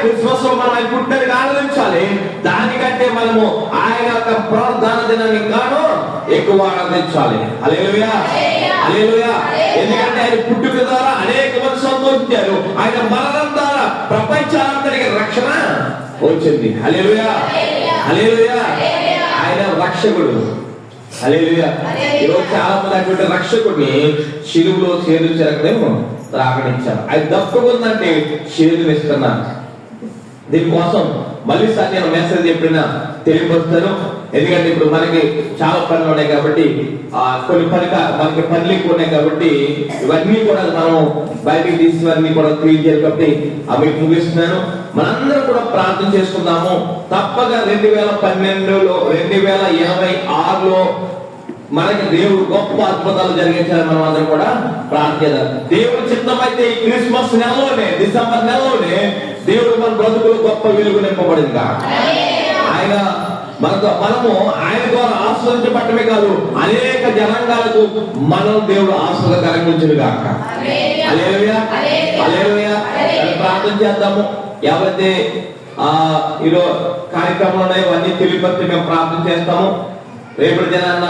Christmas లో మనం ఆయన పుట్టినది ఆనందించాలి. దానికంటే మనము ఆయన యొక్క పునరుద్ధాన దినాన్ని గాను ఎక్కువ ఆనందించాలి. హల్లెలూయా, హల్లెలూయా. ఎందుకంటే ఆయన పుట్టుక ద్వారా అనేక మంది సంతోషించారు. ఆయన మరణం ద్వారా ప్రపంచాలందరికీ రక్షణ వచ్చింది. హల్లెలూయా, హల్లెలూయా. ఆయన రక్షకుడు. హల్లెలూయా. ఈరోజు చాలా మంది అటువంటి రక్షకుడిని శిలువలో చేదు చెరకలేమో రాకడించారు. అది తప్పుకుందంటే చేదుని ఇస్తున్నారు. దీనికోసం మళ్ళీ సార్ నేను మెసేజ్ చెప్పిన తెలియపరుస్తాను. ఎందుకంటే ఇప్పుడు మనకి చాలా పనులు ఉన్నాయి కాబట్టి కొన్ని మనకి పనులు ఎక్కువ ఉన్నాయి కాబట్టి ఇవన్నీ కూడా మనం బయటికి తీసినవన్నీ కూడా క్లీన్ చేయాలి కాబట్టి అవి ముగిస్తున్నాను. మనందరం కూడా ప్రార్థన చేసుకుందాము. తప్పక 2012లో 2026లో మనకి దేవుడు గొప్ప అద్భుతాలు జరిగించాలని మనం అందరం కూడా ప్రార్థన చేద్దాం. దేవుడు చిత్తమైతే ఈ క్రిస్మస్ నెలలోనే, డిసెంబర్ నెలలోనే దేవుడు మన బ్రతుకులు గొప్ప వెలుగు నింపబడింది. ఆయన మనము ఆయన ద్వారా ఆస్వాదించబడటమే కాదు, అనేక జనాంగాలకు మనం దేవుడు ఆస్వాదకరంగా ఉంచును గాక. హల్లెలూయా, హల్లెలూయా. ప్రార్థన చేద్దాము. ఎవరైతే ఈరోజు కార్యక్రమంలో ఉన్నాయో అన్ని తెలియపరిచి మేము ప్రార్థన చేస్తాము. రేపటి దినాన్న